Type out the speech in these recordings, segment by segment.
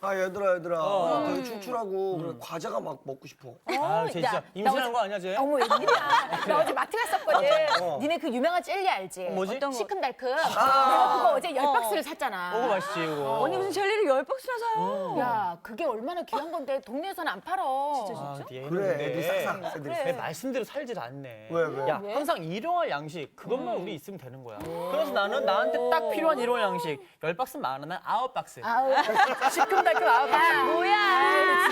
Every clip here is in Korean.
얘들아 되게 출출하고 그래, 과자가 막 먹고 싶어. 쟤 진짜 임신한 거 아니야, 쟤? 어머 웬일이야. 나 어제 마트 갔었거든. 니네 그 유명한 젤리 알지? 뭐지? 어떤 거? 시큼달큼. 내가 그거 어제 10박스를 샀잖아. 오고 맛있지, 이거. 언니 무슨 젤리를 10박스나 사요? 야, 그게 얼마나 귀한 건데 동네에서는 안 팔어. 아, 얘는 그래, 근데 애들 싹싹. 애들 내 말씀대로 살질 않네. 왜? 야, 항상 일용할 양식 그것만 우리 있으면 되는 거야. 그래서 나는 나한테 딱 필요한 일용할 양식 10박스 많아. 난 9박스. 아우, 시큼달큼 9박스. 뭐야?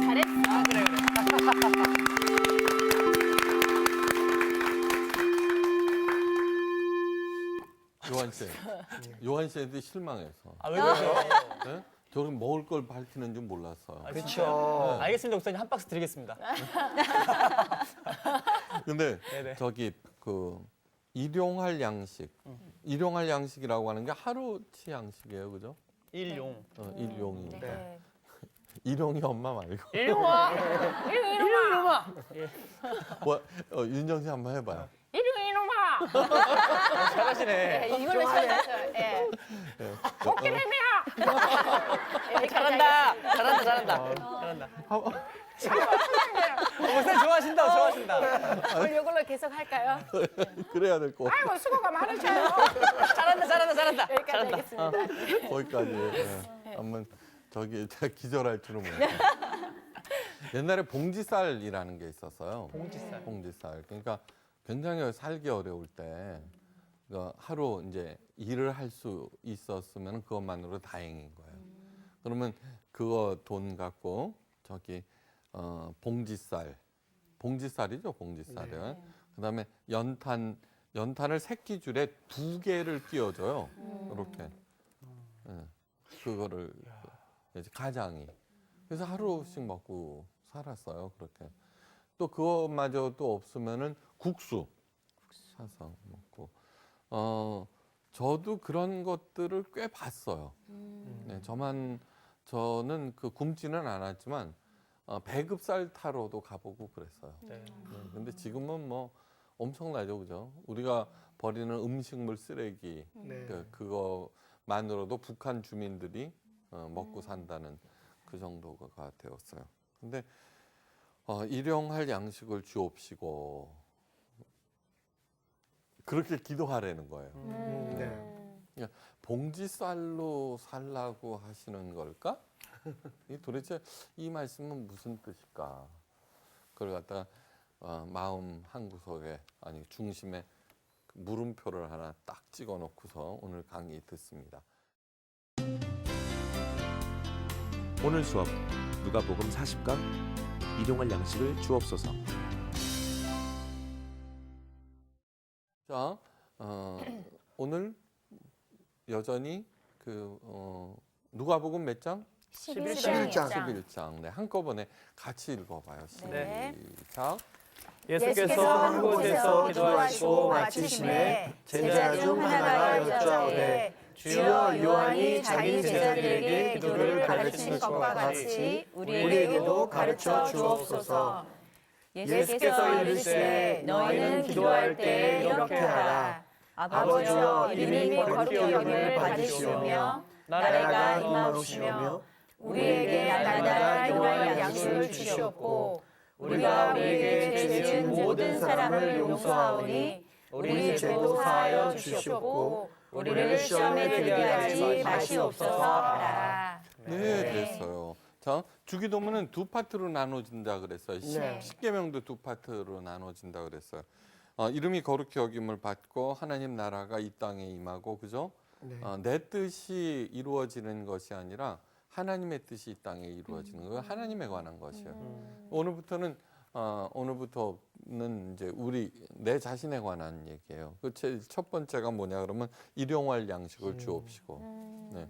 잘했어. 그래. 요한 씨한테 실망해서. 아, 왜 그러세요? 네? 저는 먹을 걸 밝히는 줄 몰랐어요. 그렇죠. 알겠습니다, 목사님. 한 박스 드리겠습니다. 근데 네네. 저기 그 일용할 양식, 일용할 양식이라고 하는 게 하루치 양식이에요, 그죠? 일용. 일용이니까. 네. 일용이 엄마 말고. 일용아. 일용아. 뭐, 윤정 씨 한번 해봐요. 잘하시네. 이걸로 시작해서. 예. 잘한다. 목사님 좋아하신다. 이걸로 계속 할까요? 그래야 될 것 같아요. 아이고 수고가 많으셔요. 잘한다. 여기까지 하겠습니다. 거기까지. 네. 한번 저기 제가 기절할 줄은 몰랐어요. 옛날에 봉지쌀이라는 게 있었어요. 봉지쌀. 그러니까 굉장히 살기 어려울 때 하루 이제 일을 할 수 있었으면 그것만으로 다행인 거예요. 그러면 그거 돈 갖고 저기 봉지쌀이죠, 봉지쌀은. 네. 그다음에 연탄을 새끼줄에 2개를 끼워줘요. 이렇게. 네. 그거를 이제 가장이. 그래서 하루씩 먹고 살았어요. 그렇게. 또 그것마저도 없으면은 국수 사서 먹고. 저도 그런 것들을 꽤 봤어요. 네, 저는 그 굶지는 않았지만 배급살 타러도 가보고 그랬어요. 네. 근데 지금은 뭐 엄청나죠, 그죠? 우리가 버리는 음식물 쓰레기 네. 그거만으로도 북한 주민들이 먹고 산다는 그 정도가 되었어요. 근데 일용할 양식을 주옵시고 그렇게 기도하라는 거예요. 네. 봉지쌀로 살라고 하시는 걸까? 도대체 이 말씀은 무슨 뜻일까? 그걸 갖다가 마음 한 구석에 아니 중심에 물음표를 하나 딱 찍어놓고서 오늘 강의 듣습니다. 오늘 수업 누가복음 40강 일용할 양식을 주옵소서. 자, 오늘 여전히 누가복음 몇 장? 11장. 11장. 네, 한꺼번에 같이 읽어봐요. 네. 시작. 예수께서 한 곳에서 기도하시고 마치심에 제자 중 하나가 여짜오되 주여 요한이 자기 제자들에게 기도를 가르친 것과 같이 우리에게도 가르쳐 주옵소서. 예수께서 이르시되 너희는 기도할 때 이렇게 하라. 아버지여 이름이 거룩히 여김을 받으시오며 나라가 임하옵시며 우리에게 날마다 일용할 양식을 주시옵고 우리가 우리에게 죄 지은 모든 사람을 용서하오니 우리 죄도 사하여 주시옵고 우리를 시험에 들게 하지 마시옵소서 하라. 네, 됐어요. 자, 주기도문은 두 파트로 나눠진다 그랬어요. 네. 10계명도 두 파트로 나눠진다 그랬어요. 이름이 거룩히 여김을 받고 하나님 나라가 이 땅에 임하고, 그죠? 네. 내 뜻이 이루어지는 것이 아니라 하나님의 뜻이 이 땅에 이루어지는 거, 하나님에 관한 것이에요. 오늘부터는 이제 내 자신에 관한 얘기예요. 그 첫 번째가 뭐냐 그러면 일용할 양식을 주옵시고. 네.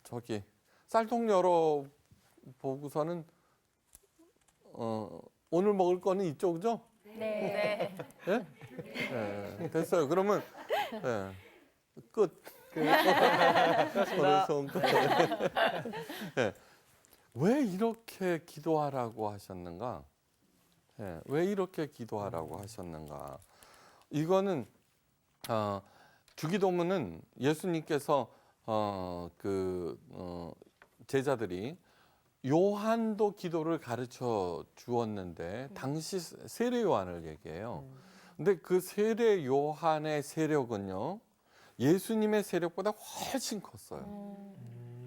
저기 쌀통 열어 보고서는 오늘 먹을 거는 이쪽이죠? 네. 네? 네, 됐어요. 그러면 네, 끝. 그래서 네. 왜 이렇게 기도하라고 하셨는가? 네, 왜 이렇게 기도하라고 하셨는가? 이거는 주기도문은 예수님께서 제자들이 요한도 기도를 가르쳐 주었는데 당시 세례 요한을 얘기해요. 근데 그 세례 요한의 세력은요 예수님의 세력보다 훨씬 컸어요.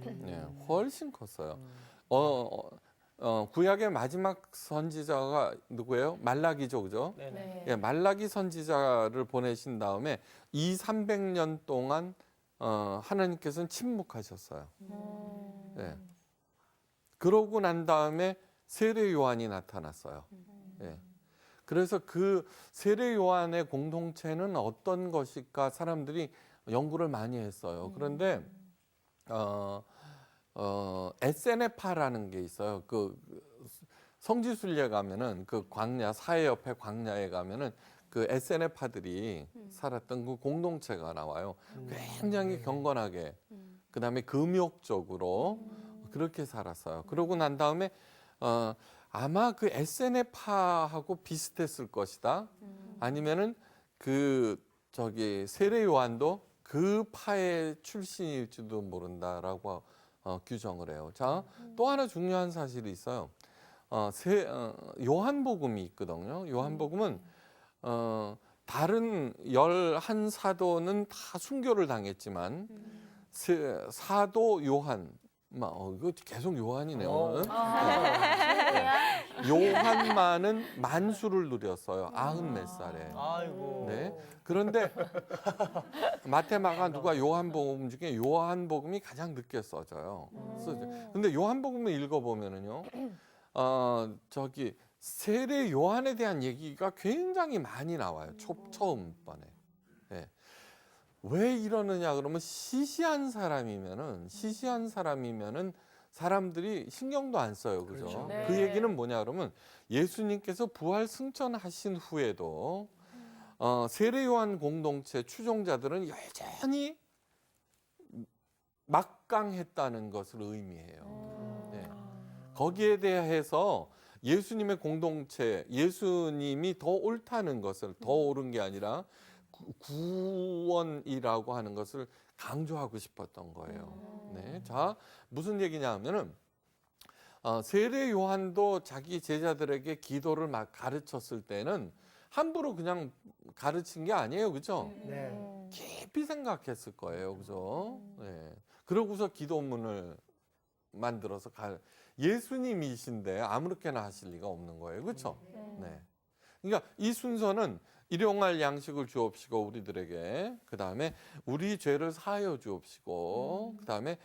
네, 훨씬 컸어요. 구약의 마지막 선지자가 누구예요? 말라기죠, 그죠? 네네. 예, 말라기 선지자를 보내신 다음에 300년 동안 하나님께서는 침묵하셨어요. 예. 그러고 난 다음에 세례 요한이 나타났어요. 예. 그래서 그 세례 요한의 공동체는 어떤 것일까 사람들이 연구를 많이 했어요. 그런데 에세네파라는 게 있어요. 그 성지순례 가면은 그 광야 사해 옆에 광야에 가면은 그 에세네파들이 살았던 그 공동체가 나와요. 굉장히 경건하게 그다음에 금욕적으로 그렇게 살았어요. 그러고 난 다음에 아마 그 에세네파하고 비슷했을 것이다. 아니면은 그 세례 요한도 그 파의 출신일지도 모른다라고 규정을 해요. 자, 또 하나 중요한 사실이 있어요. 요한복음이 있거든요. 요한복음은 다른 11사도는 다 순교를 당했지만 사도 요한 이거 계속 요한이네요. 요한만은 만수를 누렸어요. 90몇 살에. 아이고. 네. 그런데 마태, 마가, 누가 요한복음 중에 요한복음이 가장 늦게 써져요. 근데 요한복음을 읽어보면은요, 세례 요한에 대한 얘기가 굉장히 많이 나와요. 처음 번에. 네. 왜 이러느냐 그러면 시시한 사람이면은 사람들이 신경도 안 써요. 그죠? 그렇죠. 네. 그 얘기는 뭐냐 그러면 예수님께서 부활 승천하신 후에도 세례 요한 공동체 추종자들은 여전히 막강했다는 것을 의미해요. 네. 거기에 대해서 예수님의 공동체, 예수님이 더 옳다는 것을 더 옳은 게 아니라 구원이라고 하는 것을 강조하고 싶었던 거예요. 네. 자, 무슨 얘기냐 하면은 세례 요한도 자기 제자들에게 기도를 막 가르쳤을 때는 함부로 그냥 가르친 게 아니에요. 그죠? 네. 깊이 생각했을 거예요. 그죠? 네. 그러고서 기도문을 만들어서 예수님이신데 아무렇게나 하실 리가 없는 거예요. 그렇죠? 네. 그러니까 이 순서는 일용할 양식을 주옵시고 우리들에게, 그다음에 우리 죄를 사하여 주옵시고, 그다음에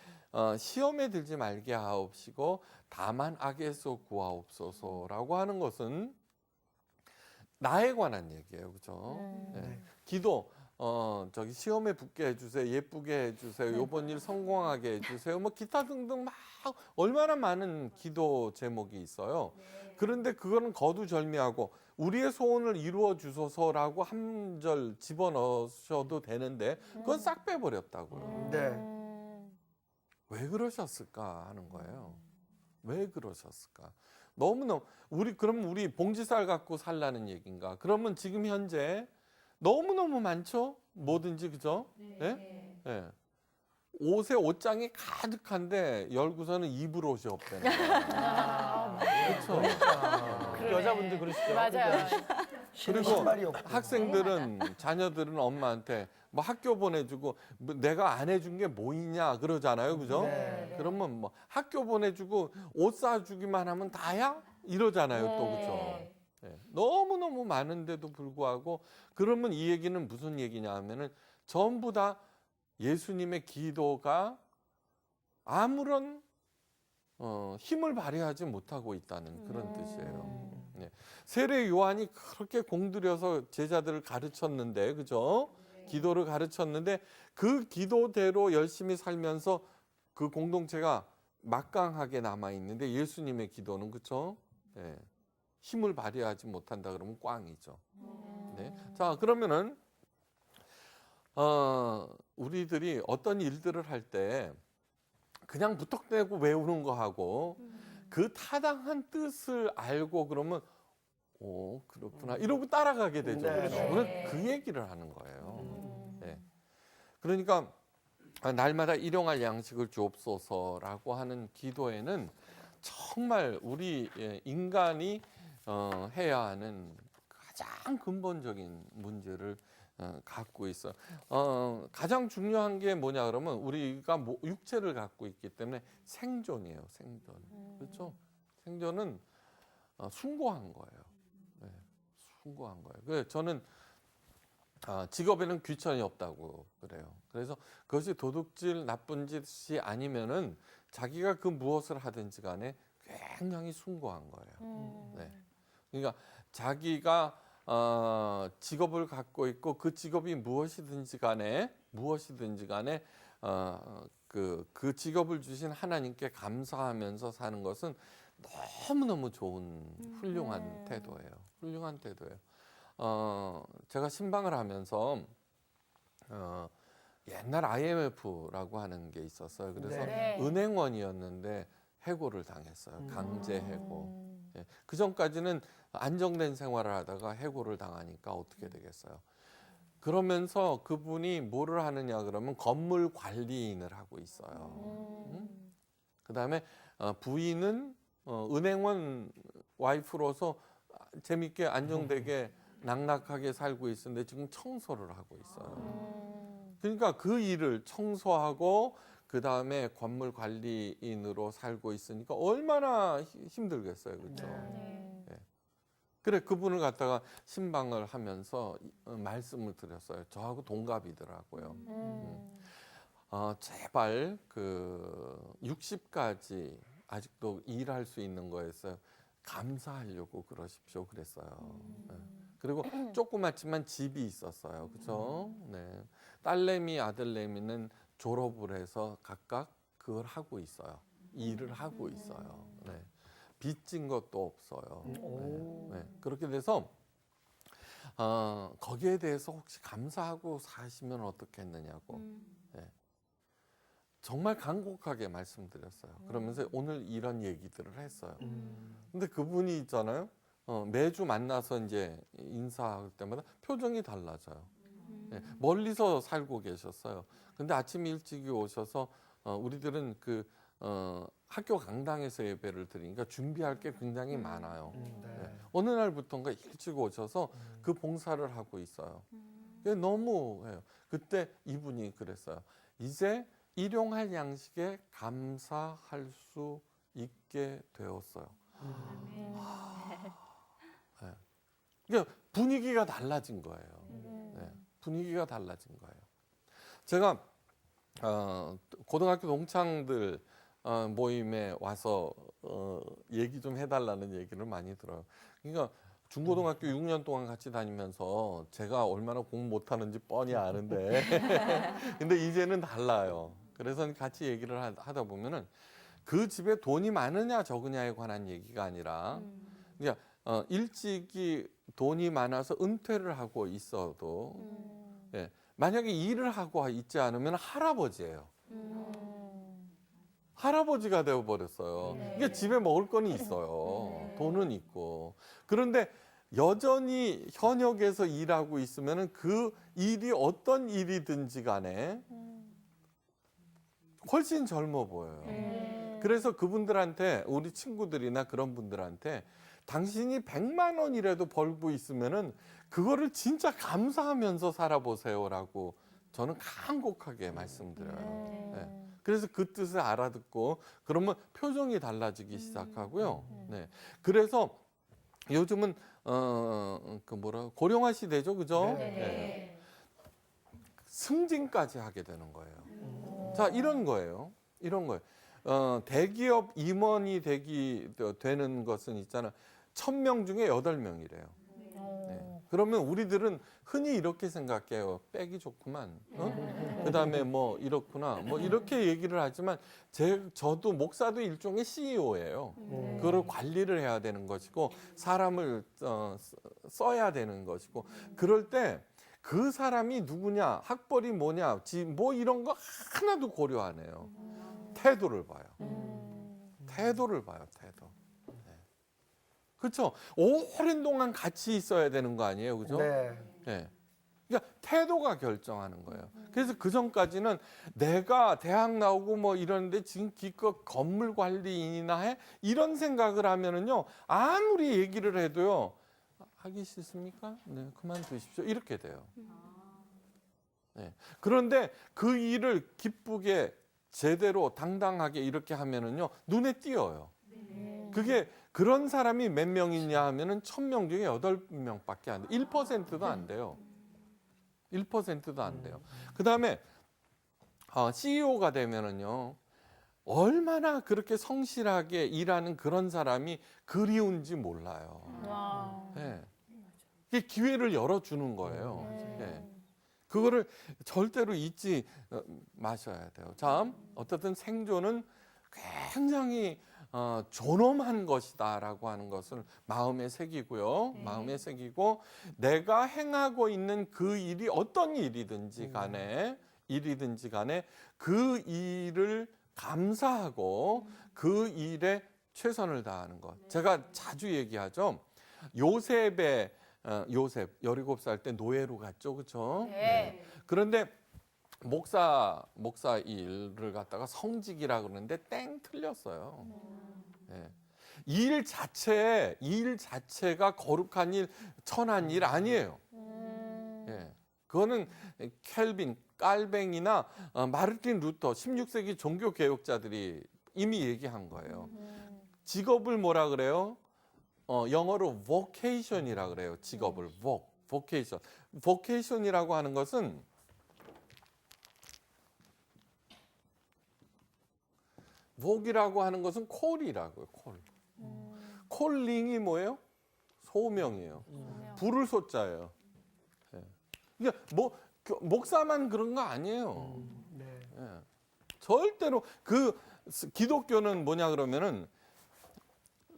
시험에 들지 말게 하옵시고 다만 악에서 구하옵소서라고 하는 것은 나에 관한 얘기예요. 그렇죠? 네. 기도 시험에 붙게 해주세요, 예쁘게 해주세요, 요번 일 성공하게 해주세요, 뭐 기타 등등 막 얼마나 많은 기도 제목이 있어요. 그런데 그거는 거두절미하고 우리의 소원을 이루어 주소서라고 한 절 집어넣으셔도 되는데 그건 싹 빼버렸다고요. 네. 왜 그러셨을까 하는 거예요. 왜 그러셨을까? 너무너무 그럼 우리 봉지쌀 갖고 살라는 얘기인가? 그러면 지금 현재 너무너무 많죠? 뭐든지, 그죠? 네? 네. 옷에 옷장이 가득한데 열고서는 입을 옷이 없다는 거예요. 그렇죠? 여자분들 그러시죠? 맞아요. 신은 그리고 신발이 없고. 학생들은, 자녀들은 엄마한테 뭐 학교 보내주고 뭐 내가 안 해준 게 뭐 있냐 그러잖아요. 그죠? 네. 그러면 뭐 학교 보내주고 옷 사주기만 하면 다야? 이러잖아요. 또, 그죠? 네. 너무너무 많은데도 불구하고 그러면 이 얘기는 무슨 얘기냐 하면은 전부 다 예수님의 기도가 아무런 힘을 발휘하지 못하고 있다는 그런 뜻이에요. 네. 세례 요한이 그렇게 공들여서 제자들을 가르쳤는데, 그죠? 기도를 가르쳤는데 그 기도대로 열심히 살면서 그 공동체가 막강하게 남아 있는데 예수님의 기도는, 그죠? 네. 힘을 발휘하지 못한다 그러면 꽝이죠. 네. 자, 그러면은 우리들이 어떤 일들을 할 때 그냥 무턱대고 외우는 거 하고 그 타당한 뜻을 알고 그러면 그렇구나 이러고 따라가게 되죠. 네. 그렇죠? 오늘 그 얘기를 하는 거예요. 네. 그러니까 날마다 일용할 양식을 주옵소서라고 하는 기도에는 정말 우리 인간이 해야 하는 가장 근본적인 문제를 갖고 있어. 가장 중요한 게 뭐냐 그러면 우리가 육체를 갖고 있기 때문에 생존이에요. 생존. 그렇죠? 생존은 숭고한 거예요. 네, 숭고한 거예요. 그래서 저는 직업에는 귀천이 없다고 그래요. 그래서 그것이 도둑질 나쁜 짓이 아니면은 자기가 그 무엇을 하든지 간에 굉장히 숭고한 거예요. 네. 그러니까 자기가 직업을 갖고 있고 그 직업이 무엇이든지 간에 그 직업을 주신 하나님께 감사하면서 사는 것은 너무너무 좋은 훌륭한 태도예요. 훌륭한 태도예요. 제가 신방을 하면서 옛날 IMF라고 하는 게 있었어요. 그래서 네. 은행원이었는데 해고를 당했어요. 강제 해고. 예. 그 전까지는 안정된 생활을 하다가 해고를 당하니까 어떻게 되겠어요. 그러면서 그분이 뭐를 하느냐 그러면 건물 관리인을 하고 있어요. 그다음에 부인은 은행원 와이프로서 재밌게 안정되게 낙낙하게 살고 있었는데 지금 청소를 하고 있어요. 그러니까 그 일을 청소하고 그다음에 건물 관리인으로 살고 있으니까 얼마나 힘들겠어요. 그렇죠? 네. 그래 그분을 갖다가 신방을 하면서 말씀을 드렸어요. 저하고 동갑이더라고요. 제발 그 60까지 아직도 일할 수 있는 거에서 감사하려고 그러십시오. 그랬어요. 네. 그리고 조그맣지만 집이 있었어요. 그렇죠? 네. 딸내미, 아들내미는 졸업을 해서 각각 그걸 하고 있어요. 일을 하고 있어요. 네. 빚진 것도 없어요. 네. 네. 그렇게 돼서 거기에 대해서 혹시 감사하고 사시면 어떻겠느냐고 네. 정말 간곡하게 말씀드렸어요. 그러면서 오늘 이런 얘기들을 했어요. 근데 그분이 있잖아요. 매주 만나서 이제 인사할 때마다 표정이 달라져요. 네. 멀리서 살고 계셨어요. 근데 아침 일찍이 오셔서 우리들은 그 학교 강당에서 예배를 드리니까 준비할 게 굉장히 많아요. 네. 어느 날부터인가 일찍 오셔서 그 봉사를 하고 있어요. 너무해요. 그때 이분이 그랬어요. 이제 일용할 양식에 감사할 수 있게 되었어요. 네. 그러니까 분위기가 달라진 거예요. 네. 분위기가 달라진 거예요. 제가 고등학교 동창들 모임에 와서 얘기 좀 해달라는 얘기를 많이 들어요. 그러니까 중고등학교 6년 동안 같이 다니면서 제가 얼마나 공부 못하는지 뻔히 아는데 근데 이제는 달라요. 그래서 같이 얘기를 하다 보면은 그 집에 돈이 많으냐 적으냐에 관한 얘기가 아니라 그러니까 일찍이 돈이 많아서 은퇴를 하고 있어도 예, 만약에 일을 하고 있지 않으면 할아버지예요. 할아버지가 되어버렸어요. 이게 집에 먹을 건 있어요. 돈은 있고. 그런데 여전히 현역에서 일하고 있으면 그 일이 어떤 일이든지 간에 훨씬 젊어 보여요. 그래서 그분들한테 우리 친구들이나 그런 분들한테 당신이 100만 원이라도 벌고 있으면은 그거를 진짜 감사하면서 살아보세요라고 저는 간곡하게 말씀드려요. 네. 그래서 그 뜻을 알아듣고 그러면 표정이 달라지기 시작하고요. 네. 그래서 요즘은 고령화 시대죠, 그죠? 네. 승진까지 하게 되는 거예요. 자, 이런 거예요. 이런 거예요. 대기업 임원이 되는 것은 있잖아. 1000명 중에 8명이래요. 네. 그러면 우리들은 흔히 이렇게 생각해요. 빽이 좋구만. 그다음에 뭐 이렇구나. 뭐 이렇게 얘기를 하지만 저도 목사도 일종의 CEO예요. 그거를 관리를 해야 되는 것이고 사람을 써야 되는 것이고 그럴 때 그 사람이 누구냐, 학벌이 뭐냐, 뭐 이런 거 하나도 고려 안 해요. 태도를 봐요. 태도를 봐요. 태도. 네. 그렇죠. 오랜 동안 같이 있어야 되는 거 아니에요, 그죠? 네. 네. 그러니까 태도가 결정하는 거예요. 그래서 그 전까지는 내가 대학 나오고 뭐 이러는데 지금 기껏 건물 관리인이나 해? 이런 생각을 하면은요, 아무리 얘기를 해도요, 하기 싫습니까? 네, 그만두십시오. 이렇게 돼요. 네. 그런데 그 일을 기쁘게 제대로 당당하게 이렇게 하면은요, 눈에 띄어요. 그게 그런 사람이 몇 명 있냐 하면은 1000명 중에 8명밖에 안 돼요. 1%도 안 돼요. 1%도 안 돼요. 그다음에 CEO가 되면은요, 얼마나 그렇게 성실하게 일하는 그런 사람이 그리운지 몰라요. 네. 이게 기회를 열어주는 거예요. 네. 그거를 절대로 잊지 마셔야 돼요. 참, 어떻든 생존은 굉장히 존엄한 것이다라고 하는 것을 마음에 새기고요. 마음에 새기고 내가 행하고 있는 그 일이 어떤 일이든지 간에 그 일을 감사하고 그 일에 최선을 다하는 것. 제가 자주 얘기하죠. 요셉 17살 때 노예로 갔죠. 그렇죠? 네. 그런데 목사 일을 갖다가 성직이라 그러는데 땡 틀렸어요. 예. 일 자체가 거룩한 일, 천한 일 아니에요. 예. 그거는 켈빈, 깔뱅이나 마르틴 루터 16세기 종교 개혁자들이 이미 얘기한 거예요. 직업을 뭐라 그래요? 영어로 vocation이라 그래요. 직업을 vocation. vocation이라고 하는 것은 vogue이라고 하는 것은 콜이라고요. 콜. 콜링이 뭐예요? 소명이에요. 부를 소자예요. 예. 그러니까 뭐 목사만 그런 거 아니에요. 예. 절대로 그 기독교는 뭐냐 그러면은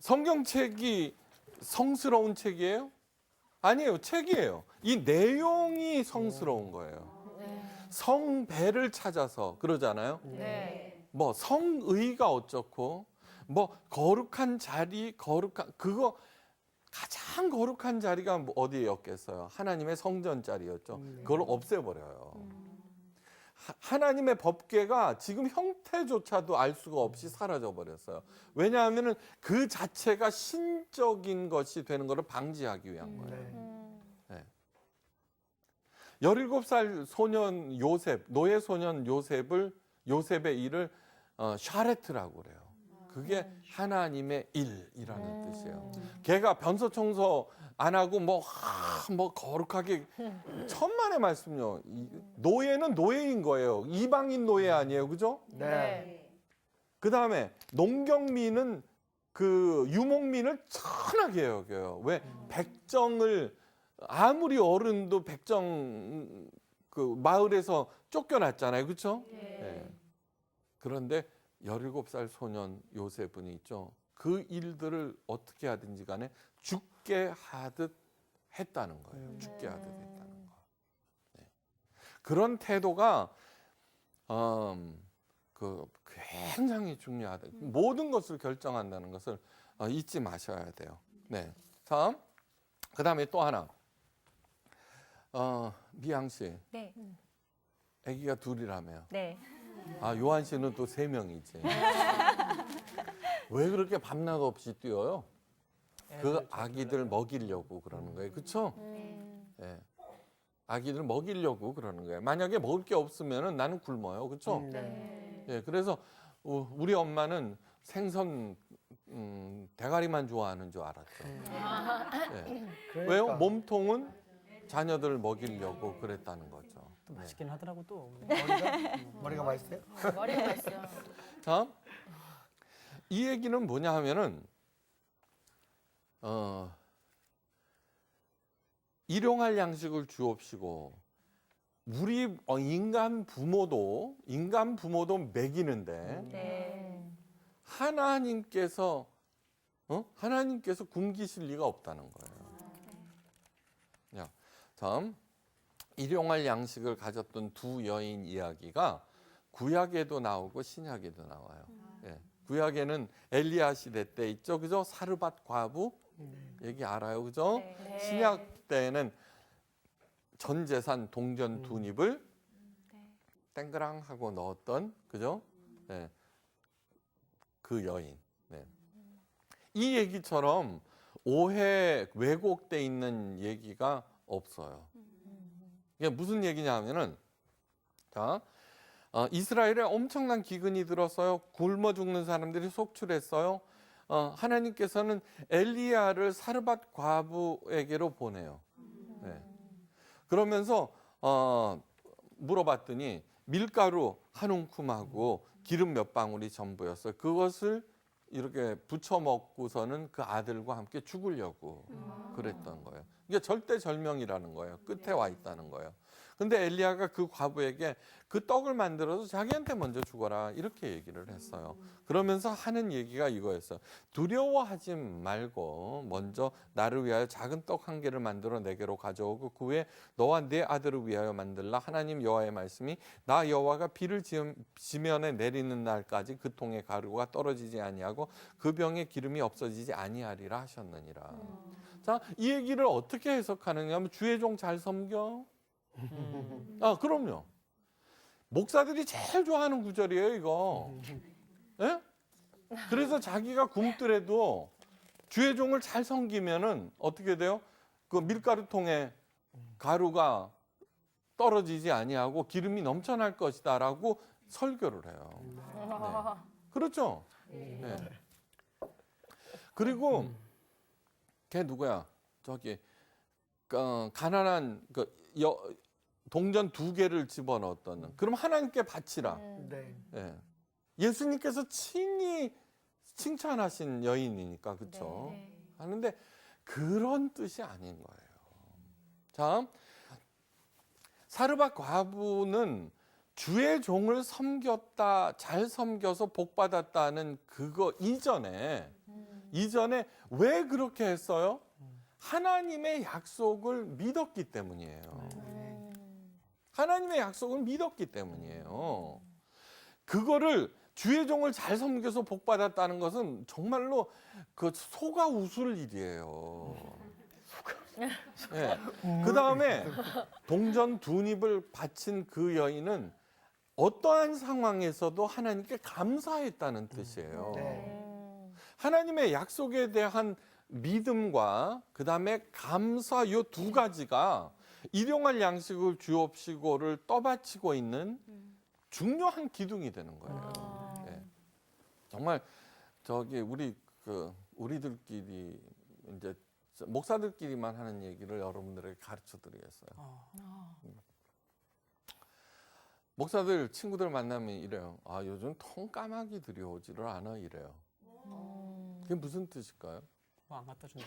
성경책이 성스러운 책이에요? 아니에요. 책이에요. 이 내용이 성스러운 거예요. 성배를 찾아서 그러잖아요. 네. 뭐 성의가 어쩌고 뭐 거룩한 자리 그거 가장 거룩한 자리가 뭐 어디였겠어요? 하나님의 성전 자리였죠. 그걸 없애버려요. 하나님의 법궤가 지금 형태조차도 알 수가 없이 사라져 버렸어요. 왜냐하면 그 자체가 신적인 것이 되는 것을 방지하기 위한 거예요. 네. 17살 소년 요셉, 노예 소년 요셉의 일을 샤레트라고 그래요. 그게 하나님의 일이라는 뜻이에요. 걔가 변소 청소 안 하고 뭐 거룩하게 천만의 말씀요. 노예는 노예인 거예요. 이방인 노예 아니에요, 그죠? 네. 그 다음에 농경민은 그 유목민을 천하게 여겨요. 왜? 백정을 아무리 어른도 백정 그 마을에서 쫓겨났잖아요, 그렇죠? 네. 그런데 17살 소년 요셉은 있죠. 그 일들을 어떻게 하든지 간에 죽게 하듯 했다는 거예요. 죽게 하듯 했다는 거. 네. 그런 태도가 굉장히 중요하다. 모든 것을 결정한다는 것을 잊지 마셔야 돼요. 네. 다음. 그다음에 또 하나. 미양 씨. 네. 아기가 둘이라며요. 네. 요한 씨는 또 3명이지. 왜 그렇게 밤낮 없이 뛰어요? 그 아기들 먹이려고 그러는 거예요. 그렇죠? 네. 아기들 먹이려고 그러는 거예요. 만약에 먹을 게 없으면 나는 굶어요. 그렇죠? 네. 예, 그래서 우리 엄마는 생선 대가리만 좋아하는 줄 알았죠. 예. 왜요? 몸통은 자녀들을 먹이려고 그랬다는 거죠. 또 맛있긴 하더라고 또. 머리가 맛있어요? 머리가 맛있어. 다음. 이 얘기는 뭐냐 하면은 일용할 양식을 주옵시고 우리 인간 부모도 먹이는데 네. 하나님께서 굶기실 리가 없다는 거예요. 야, 다음 일용할 양식을 가졌던 두 여인 이야기가 구약에도 나오고 신약에도 나와요. 예. 구약에는 엘리야 시대 때 있죠, 그죠? 사르밧 과부 얘기 알아요, 그죠? 네. 신약 때는 전 재산 동전 두 닙을 땡그랑 하고 넣었던 그죠? 네. 그 여인. 네. 이 얘기처럼 오해 왜곡돼 있는 얘기가 없어요. 이게 무슨 얘기냐 하면은 자, 이스라엘에 엄청난 기근이 들었어요. 굶어 죽는 사람들이 속출했어요. 하나님께서는 엘리야를 사르밧 과부에게로 보내요. 네. 그러면서 물어봤더니 밀가루 한 움큼하고 기름 몇 방울이 전부였어요. 그것을 이렇게 부쳐 먹고서는 그 아들과 함께 죽으려고 그랬던 거예요. 이게 절대절명이라는 거예요. 끝에 와 있다는 거예요. 근데 엘리야가 그 과부에게 그 떡을 만들어서 자기한테 먼저 죽어라 이렇게 얘기를 했어요. 그러면서 하는 얘기가 이거였어요. 두려워하지 말고 먼저 나를 위하여 작은 떡 한 개를 만들어 내게로 가져오고 그 후에 너와 네 아들을 위하여 만들라. 하나님 여호와의 말씀이 나 여호와가 비를 지면에 내리는 날까지 그 통에 가루가 떨어지지 아니하고 그 병에 기름이 없어지지 아니하리라 하셨느니라. 자, 이 얘기를 어떻게 해석하느냐 하면 주의 종 잘 섬겨. 그럼요. 목사들이 제일 좋아하는 구절이에요, 이거. 예? 그래서 자기가 굶더라도 주의 종을 잘 섬기면은 어떻게 돼요? 그 밀가루통에 가루가 떨어지지 아니하고 기름이 넘쳐날 것이다라고 설교를 해요. 네. 그렇죠? 네. 그리고 걔 누구야? 저기 가난한 동전 2개를 집어넣었던 그럼 하나님께 바치라. 네. 예. 예수님께서 친히 칭찬하신 여인이니까 그렇죠. 하는데 그런 뜻이 아닌 거예요. 자, 사르밧 과부는 주의 종을 섬겼다, 잘 섬겨서 복 받았다는 그거 이전에 왜 그렇게 했어요? 하나님의 약속을 믿었기 때문이에요. 하나님의 약속을 믿었기 때문이에요. 그거를 주의 종을 잘 섬겨서 복 받았다는 것은 정말로 그 소가 웃을 일이에요. 네. 그 다음에 동전 2닙을 바친 그 여인은 어떠한 상황에서도 하나님께 감사했다는 뜻이에요. 네. 하나님의 약속에 대한 믿음과 그 다음에 감사 요 두 가지가 일용할 양식을 주옵시고를 떠받치고 있는 중요한 기둥이 되는 거예요. 네. 정말 저기 우리들끼리 이제 목사들끼리만 하는 얘기를 여러분들에게 가르쳐 드리겠어요. 목사들 친구들 만나면 이래요. 요즘 통까마귀들이 오지를 않아 이래요. 그게 무슨 뜻일까요? 안 갖다 준다.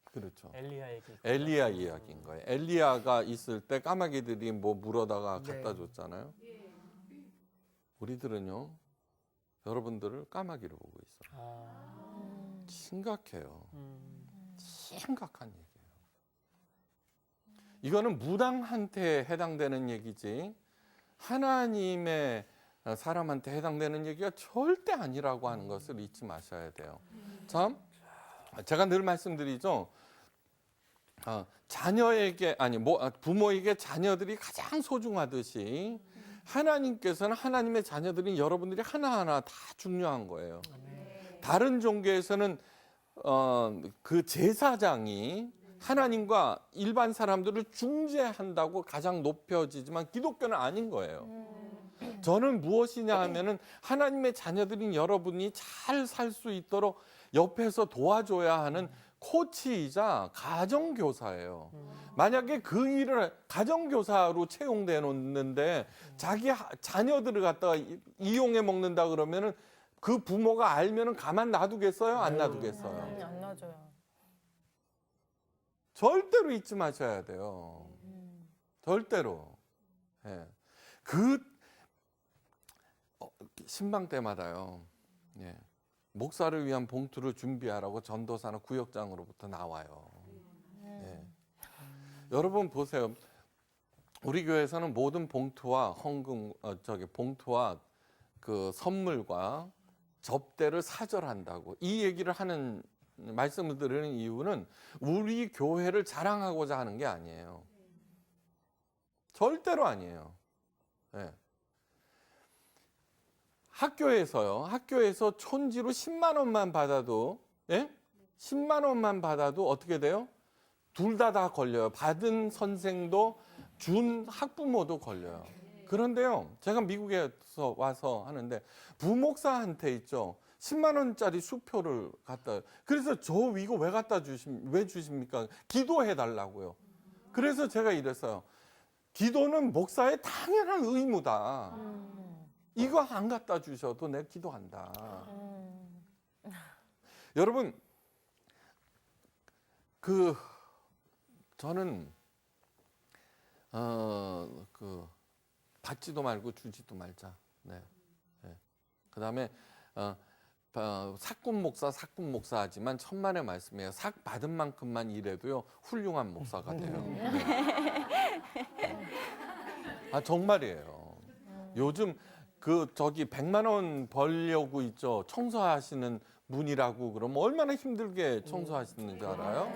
그렇죠. 엘리야 얘기. 엘리야 이야기인 거예요. 엘리야가 있을 때 까마귀들이 뭐 물어다가 네. 갖다 줬잖아요. 우리들은요, 여러분들을 까마귀로 보고 있어요. 심각해요. 심각한 얘기예요. 이거는 무당한테 해당되는 얘기지 하나님의 사람한테 해당되는 얘기가 절대 아니라고 하는 것을 잊지 마셔야 돼요. 참, 제가 늘 말씀드리죠. 부모에게 자녀들이 가장 소중하듯이 하나님께서는 하나님의 자녀들인 여러분들이 하나하나 다 중요한 거예요. 다른 종교에서는 그 제사장이 하나님과 일반 사람들을 중재한다고 가장 높여지지만 기독교는 아닌 거예요. 저는 무엇이냐 하면은 하나님의 자녀들인 여러분이 잘 살 수 있도록 옆에서 도와줘야 하는 코치이자 가정교사예요. 만약에 그 일을 가정교사로 채용돼 놓는데 자기 자녀들을 갖다가 이용해 먹는다 그러면은 그 부모가 알면은 가만 놔두겠어요? 안 놔두겠어요? 안 놔줘요. 절대로 잊지 마셔야 돼요. 절대로. 예. 신방 때마다요. 예. 목사를 위한 봉투를 준비하라고 전도사나 구역장으로부터 나와요. 예. 여러분 보세요. 우리 교회에서는 모든 봉투와 봉투와 그 선물과 접대를 사절한다고 이 얘기를 하는 말씀을 드리는 이유는 우리 교회를 자랑하고자 하는 게 아니에요. 절대로 아니에요. 예. 학교에서 촌지로 10만 원만 받아도, 예? 10만 원만 받아도 어떻게 돼요? 둘 다 걸려요. 받은 선생도 준 학부모도 걸려요. 그런데요, 제가 미국에서 와서 하는데 부목사한테 있죠. 10만 원짜리 수표를 갖다. 그래서 저 이거 왜 주십니까? 기도해 달라고요. 그래서 제가 이랬어요. 기도는 목사의 당연한 의무다. 이거 안 갖다 주셔도 내 기도한다. 여러분, 저는 받지도 말고 주지도 말자. 네. 네. 그다음에 사꾼 목사 하지만 천만의 말씀이에요. 삭 받은 만큼만 일해도요 훌륭한 목사가 돼요. 네. 아 정말이에요. 요즘 100만 원 벌려고 있죠. 청소하시는 분이라고 그러면 얼마나 힘들게 청소하시는지 알아요?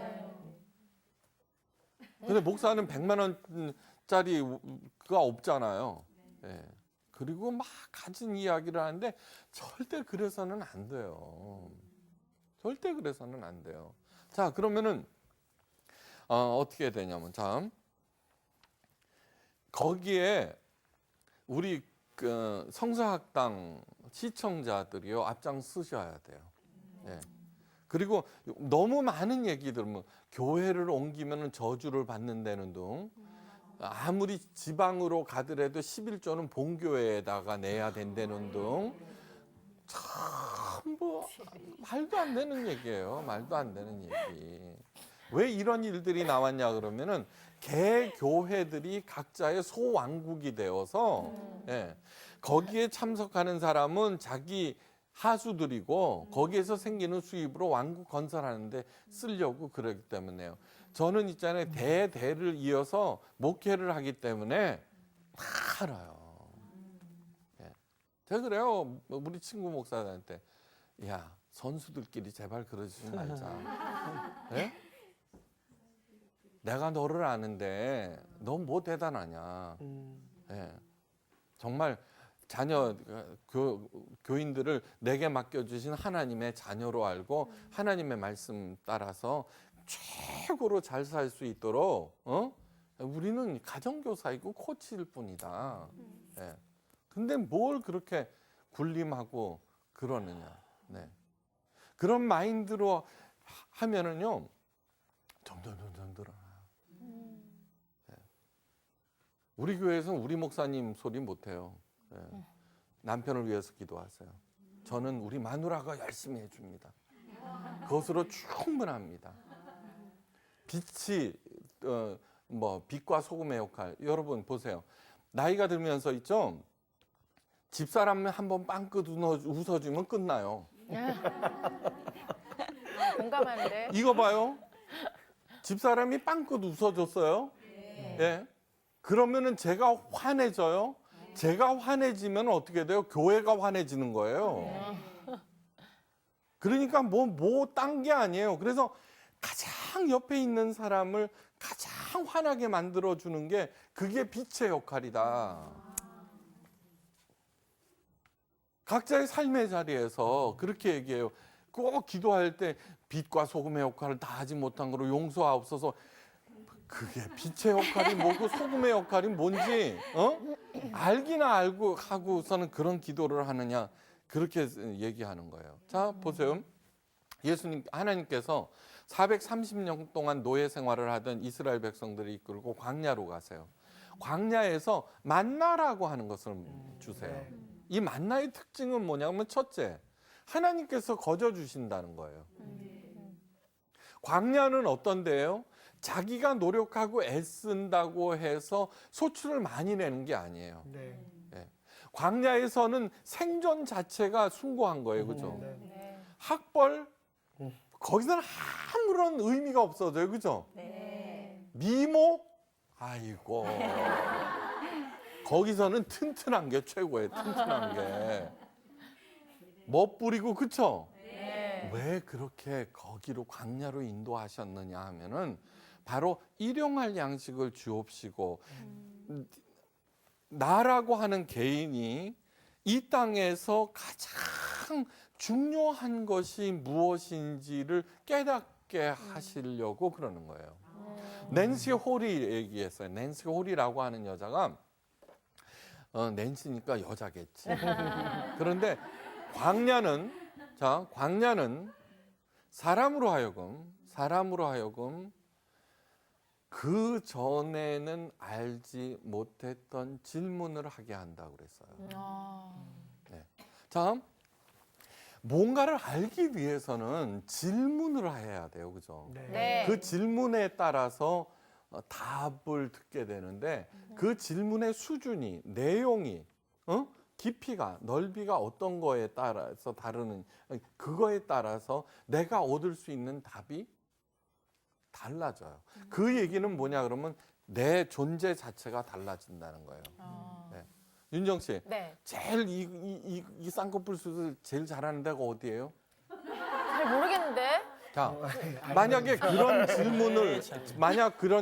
근데 목사는 100만 원짜리가 없잖아요. 네. 그리고 막 가진 이야기를 하는데 절대 그래서는 안 돼요. 절대 그래서는 안 돼요. 자, 그러면은 어떻게 되냐면 참 거기에 우리 성서학당 시청자들이요 앞장 쓰셔야 돼요. 네. 그리고 너무 많은 얘기들 뭐 교회를 옮기면 저주를 받는다는 등 아무리 지방으로 가더라도 11조는 본교회에다가 내야 된다는 등 참 뭐 말도 안 되는 얘기예요. 말도 안 되는 얘기. 왜 이런 일들이 나왔냐 그러면은 개교회들이 각자의 소왕국이 되어서 예, 거기에 참석하는 사람은 자기 하수들이고 거기에서 생기는 수입으로 왕국 건설하는데 쓰려고 그러기 때문에요. 저는 있잖아요. 대대를 이어서 목회를 하기 때문에 다 알아요. 예. 제가 그래요. 우리 친구 목사들한테 야 선수들끼리 제발 그러지 말자. 예? 내가 너를 아는데 너 뭐 대단하냐. 예. 정말 자녀 교인들을 내게 맡겨주신 하나님의 자녀로 알고 하나님의 말씀 따라서 최고로 잘 살 수 있도록 우리는 가정교사이고 코치일 뿐이다. 예. 근데 뭘 그렇게 군림하고 그러느냐. 네. 그런 마인드로 하면은요 점점 늘어나요. 네. 우리 교회에서는 우리 목사님 소리 못해요. 네. 남편을 위해서 기도하세요. 저는 우리 마누라가 열심히 해줍니다. 그것으로 충분합니다. 빛이 빛과 소금의 역할. 여러분 보세요. 나이가 들면서 있죠. 집사람 한번 빵긋 웃어주면 끝나요. 공감하는데. 이거 봐요. 집사람이 빵긋 웃어줬어요. 예. 그러면은 제가 화내져요. 제가 화내지면 어떻게 돼요? 교회가 화내지는 거예요. 그러니까 딴 게 아니에요. 그래서 가장 옆에 있는 사람을 가장 화나게 만들어주는 게 그게 빛의 역할이다. 각자의 삶의 자리에서 그렇게 얘기해요. 꼭 기도할 때 빛과 소금의 역할을 다 하지 못한 거로 용서하옵소서. 그게 빛의 역할이 뭐고 소금의 역할이 뭔지 알기나 알고 하고서는 그런 기도를 하느냐 그렇게 얘기하는 거예요. 자 보세요. 하나님께서 430년 동안 노예 생활을 하던 이스라엘 백성들을 이끌고 광야로 가세요. 광야에서 만나라고 하는 것을 주세요. 이 만나의 특징은 뭐냐면 첫째, 하나님께서 거저 주신다는 거예요. 광야는 어떤 데예요? 자기가 노력하고 애쓴다고 해서 소출을 많이 내는 게 아니에요. 네. 네. 광야에서는 생존 자체가 숭고한 거예요. 그죠? 네. 학벌, 거기서는 아무런 의미가 없어져요. 그죠? 네. 미모, 아이고. 거기서는 튼튼한 게 최고예요. 튼튼한 게. 멋부리고, 그쵸? 네. 왜 그렇게 거기로 광야로 인도하셨느냐 하면은 바로 일용할 양식을 주옵시고 나라고 하는 개인이 이 땅에서 가장 중요한 것이 무엇인지를 깨닫게 하시려고 그러는 거예요. 낸시 홀이 얘기했어요. 낸시 홀이라고 하는 여자가 낸시니까 여자겠지. 그런데 광야는 사람으로 하여금 그 전에는 알지 못했던 질문을 하게 한다고 그랬어요. 네. 자, 뭔가를 알기 위해서는 질문을 해야 돼요, 그죠? 네. 그 질문에 따라서 답을 듣게 되는데 그 질문의 수준이, 내용이, 깊이가, 넓이가 어떤 거에 따라서 다르는, 그거에 따라서 내가 얻을 수 있는 답이 달라져요. 그 얘기는 뭐냐 그러면 내 존재 자체가 달라진다는 거예요. 네. 윤정 씨, 네. 제일 이 쌍꺼풀 수술 제일 잘하는 데가 어디예요? 잘 모르겠는데. 자, 만약에 그런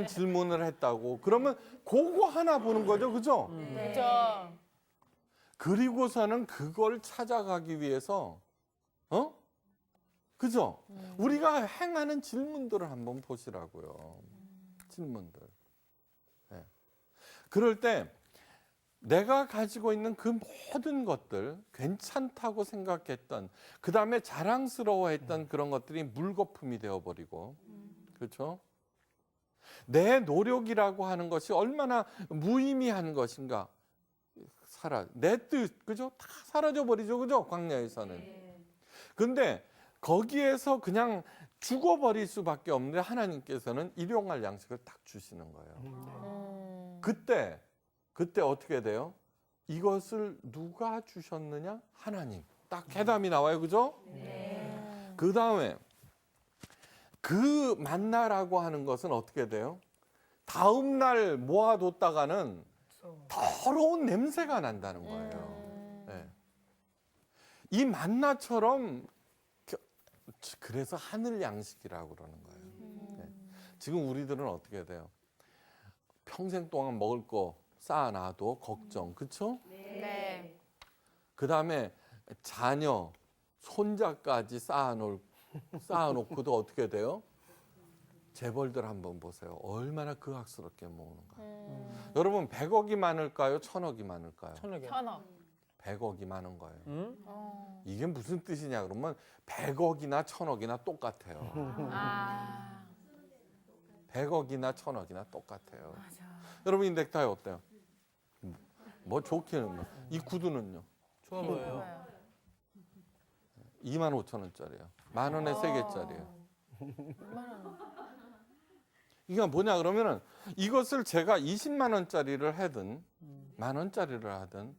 질문을 했다고 그러면 그거 하나 보는 거죠, 그죠? 그죠. 그리고서는 그걸 찾아가기 위해서, 그죠? 우리가 행하는 질문들을 한번 보시라고요. 질문들. 네. 그럴 때 내가 가지고 있는 그 모든 것들, 괜찮다고 생각했던, 그 다음에 자랑스러워했던 그런 것들이 물거품이 되어버리고, 그렇죠? 내 노력이라고 하는 것이 얼마나 무의미한 것인가. 내 뜻, 그죠? 다 사라져버리죠, 그죠? 광야에서는. 근데 거기에서 그냥 죽어버릴 수밖에 없는데 하나님께서는 일용할 양식을 딱 주시는 거예요. 그때 어떻게 돼요? 이것을 누가 주셨느냐? 하나님. 딱 해담이 나와요, 그죠? 그 다음에 그 만나라고 하는 것은 어떻게 돼요? 다음 날 모아뒀다가는 더러운 냄새가 난다는 거예요. 네. 이 만나처럼, 그래서 하늘 양식이라고 그러는 거예요. 네. 지금 우리들은 어떻게 돼요? 평생 동안 먹을 거 쌓아놔도 걱정, 그렇죠? 네. 그 다음에 자녀, 손자까지 쌓아놓고도 어떻게 돼요? 재벌들 한번 보세요. 얼마나 극악스럽게 모으는가. 여러분 100억이 많을까요? 1000억이 많을까요? 1000억이요. 1000억. 100억이 많은 거예요. 이게 무슨 뜻이냐 그러면 100억이나 1000억이나 똑같아요. 100억이나 1000억이나 똑같아요. 여러분 이 넥타이 어때요? 뭐 좋기는 이 구두는요? 좋아 보여요. 25,000원짜리예요. 10,000원에 3개짜리예요. 이게 뭐냐 그러면은 이것을 제가 20만 원짜리를 하든 10,000원짜리를 하든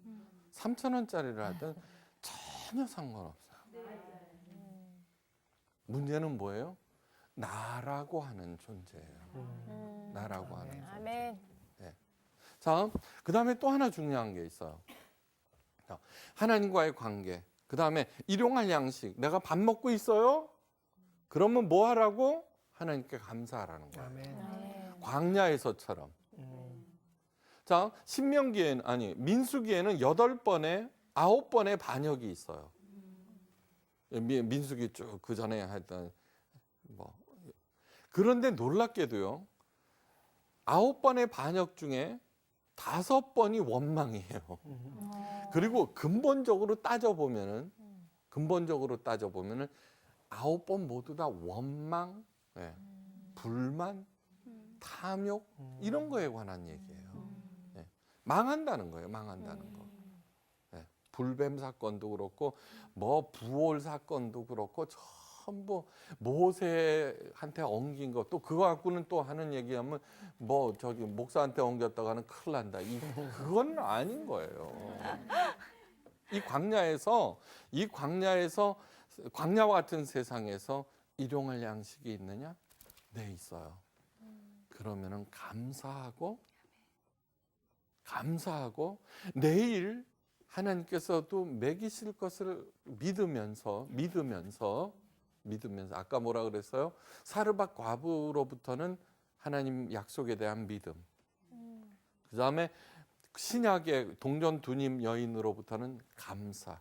3,000원짜리를 하든 전혀 상관없어요. 문제는 뭐예요? 나라고 하는 존재예요. 나라고 하는 존재. 아멘. 네. 자, 그 다음에 또 하나 중요한 게 있어요. 자, 하나님과의 관계. 그 다음에 일용할 양식. 내가 밥 먹고 있어요? 그러면 뭐 하라고? 하나님께 감사하라는 거예요. 아멘. 광야에서처럼. 자, 민수기에는 8번에 9번의 반역이 있어요. 민수기 쭉 그 전에 했던 뭐. 그런데 놀랍게도요. 9번의 반역 중에 5번이 원망이에요. 그리고 근본적으로 따져보면은 9번 모두 다 원망, 네, 불만, 탐욕 이런 거에 관한 얘기예요. 네, 망한다는 거예요. 망한다는 거. 네, 불뱀 사건도 그렇고 뭐 부올 사건도 그렇고 전부 모세한테 엉긴 거. 또 그거 갖고는 또 하는 얘기하면 뭐 저기 목사한테 엉겼다가는 큰일 난다. 그건 아닌 거예요. 이 광야와 같은 세상에서 일용할 양식이 있느냐? 네, 있어요. 그러면은 감사하고 내일 하나님께서도 먹이실 것을 믿으면서 아까 뭐라 그랬어요? 사르밧 과부로부터는 하나님 약속에 대한 믿음. 그다음에 신약의 동전 두님 여인으로부터는 감사.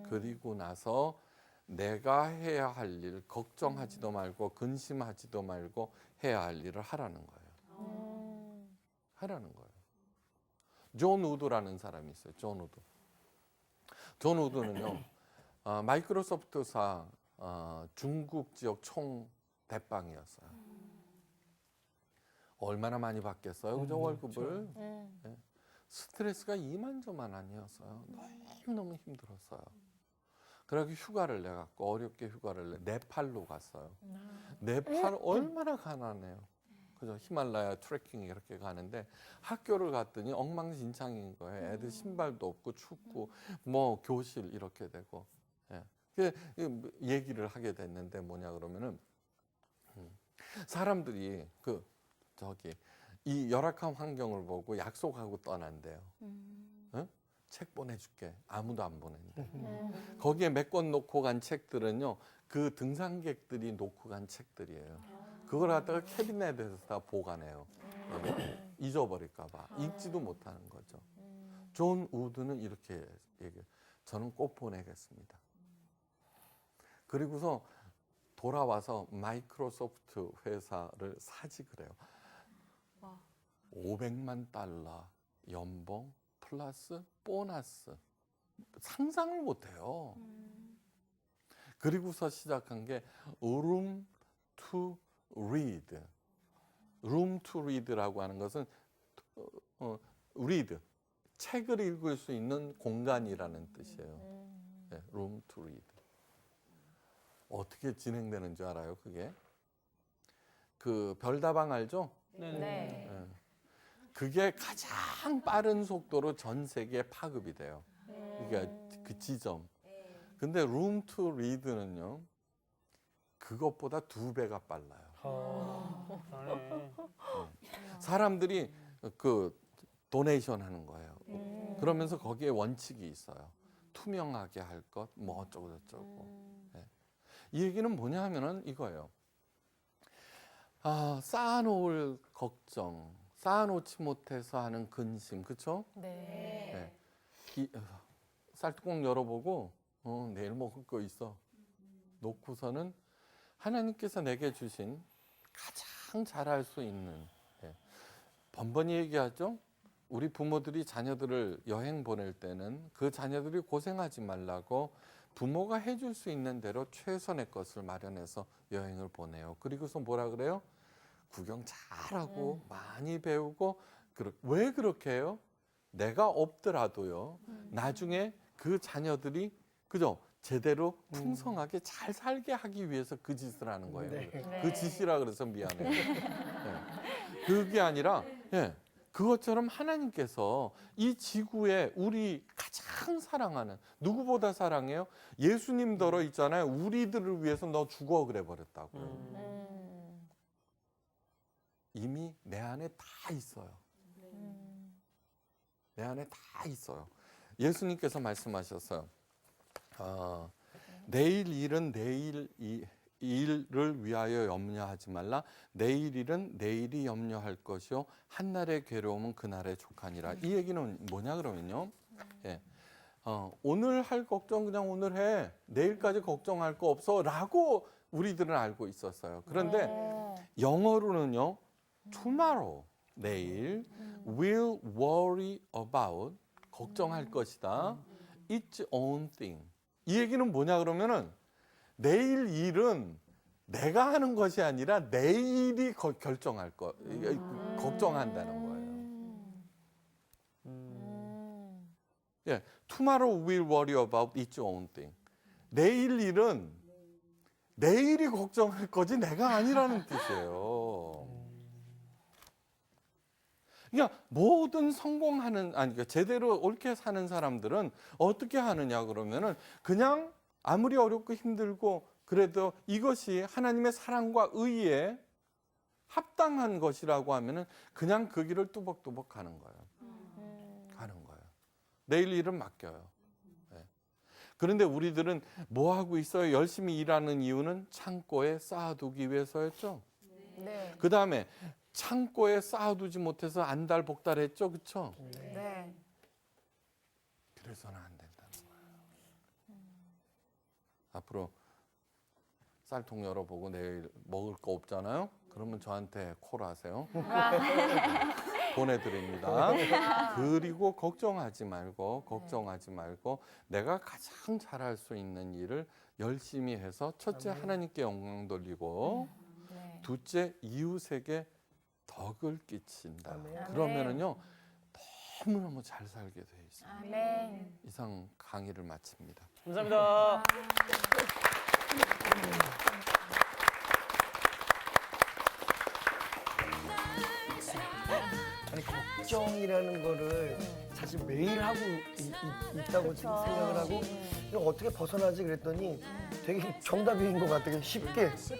그리고 나서 내가 해야 할 일, 걱정하지도 말고 근심하지도 말고 해야 할 일을 하라는 거예요. 하라는 거예요. 존 우드라는 사람이 있어요. 존 우드. 존 우드는요, 마이크로소프트사 중국 지역 총 대빵이었어요. 얼마나 많이 받겠어요, 그죠, 월급을? 네. 스트레스가 이만저만 아니었어요. 너무너무 힘들었어요. 그래서 휴가를 내갖고 어렵게 휴가를 네팔로 갔어요. 네팔 얼마나 가난해요. 그죠? 히말라야 트레킹 이렇게 가는데 학교를 갔더니 엉망진창인 거예요. 애들 신발도 없고 춥고 뭐 교실 이렇게 되고. 예. 얘기를 하게 됐는데 뭐냐 그러면은 사람들이 이 열악한 환경을 보고 약속하고 떠난대요. 응? 책 보내줄게. 아무도 안 보낸대. 거기에 몇 권 놓고 간 책들은요, 그 등산객들이 놓고 간 책들이에요. 그걸 갖다가 캐비넷에서 다 보관해요. 잊어버릴까봐. 읽지도 못하는 거죠. 존 우드는 이렇게 얘기해요. 저는 꼭 보내겠습니다. 그리고서 돌아와서 마이크로소프트 회사를 사직을 해요. 500만 달러 연봉 플러스 보너스. 상상을 못해요. 그리고서 시작한 게 room to read. room to read라고 하는 것은 read, 책을 읽을 수 있는 공간이라는 뜻이에요. 네, room to read. 어떻게 진행되는 줄 알아요, 그게? 그 별다방 알죠? 네. 네. 그게 가장 빠른 속도로 전 세계에 파급이 돼요. 그러니까 그 지점. 근데 room to read는요, 그것보다 2배가 빨라요. 사람들이 그 도네이션 하는 거예요. 그러면서 거기에 원칙이 있어요. 투명하게 할 것, 뭐 어쩌고 저쩌고. 네. 이 얘기는 뭐냐 하면은 이거예요. 쌓아놓을 걱정, 쌓아놓지 못해서 하는 근심, 그렇죠? 네. 쌀뚜껑 열어보고 내일 먹을 거 있어 놓고서는 하나님께서 내게 주신 가장 잘할 수 있는, 번번이 얘기하죠. 우리 부모들이 자녀들을 여행 보낼 때는 그 자녀들이 고생하지 말라고 부모가 해줄 수 있는 대로 최선의 것을 마련해서 여행을 보내요. 그리고서 뭐라 그래요? 구경 잘하고 많이 배우고. 왜 그렇게 해요? 내가 없더라도요, 나중에 그 자녀들이, 그죠? 제대로 풍성하게 잘 살게 하기 위해서 그 짓을 하는 거예요. 네. 그 짓이라 그래서 미안해요. 그게 아니라, 그것처럼 하나님께서 이 지구에 우리 가장 사랑하는, 누구보다 사랑해요? 예수님더러 있잖아요. 우리들을 위해서 너 죽어 그래 버렸다고요. 이미 내 안에 다 있어요. 내 안에 다 있어요. 예수님께서 말씀하셨어요. 내일 일은 내일 일을 위하여 염려하지 말라. 내일 일은 내일이 염려할 것이요 한날의 괴로움은 그날의 족하니라. 이 얘기는 뭐냐 그러면요, 오늘 할 걱정 그냥 오늘 해, 내일까지 걱정할 거 없어 라고 우리들은 알고 있었어요. 그런데 영어로는요, tomorrow, 내일, will worry about, 걱정할 것이다, its own thing. 이 얘기는 뭐냐 그러면은 내일 일은 내가 하는 것이 아니라 내일이 결정할 거, 걱정한다는 거예요. Tomorrow will worry about its own thing. 내일 일은 내일이 걱정할 거지 내가 아니라는 뜻이에요. 그러니까 모든 성공하는, 그러니까 제대로 옳게 사는 사람들은 어떻게 하느냐 그러면은 그냥 아무리 어렵고 힘들고 그래도 이것이 하나님의 사랑과 의에 합당한 것이라고 하면은 그냥 그 길을 뚜벅뚜벅 가는 거예요. 가는 거예요. 내일 일은 맡겨요. 그런데 우리들은 뭐 하고 있어요? 열심히 일하는 이유는 창고에 쌓아두기 위해서였죠. 네. 그 다음에 창고에 쌓아두지 못해서 안달복달했죠, 그렇죠? 네. 그래서는 안 된다는 거예요. 앞으로 쌀통 열어보고 내일 먹을 거 없잖아요. 그러면 저한테 콜하세요. 보내드립니다. 그리고 걱정하지 말고 내가 가장 잘할 수 있는 일을 열심히 해서 첫째 하나님께 영광 돌리고 둘째 이웃에게 덕을 끼친다. 그러면은요 너무너무 잘 살게 돼 있어요. 아멘. 이상 강의를 마칩니다. 감사합니다. 아니 걱정이라는 거를 사실 매일 하고 있다고 지금 생각을 하고 이거 어떻게 벗어나지 그랬더니 되게 정답인 것 같아. 쉽게. 그치.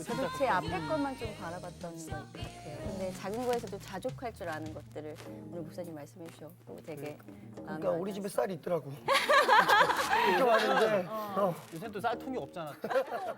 저도 제 앞에 것만 좀 바라봤던 것 같아요. 근데 작은 거에서도 자족할 줄 아는 것들을 오늘 목사님 말씀해 주셨고 되게 마음에 그러니까 우리 집에 와닿았어요. 쌀이 있더라고. 이렇게 왔는데 요새 또 쌀통이 없잖아.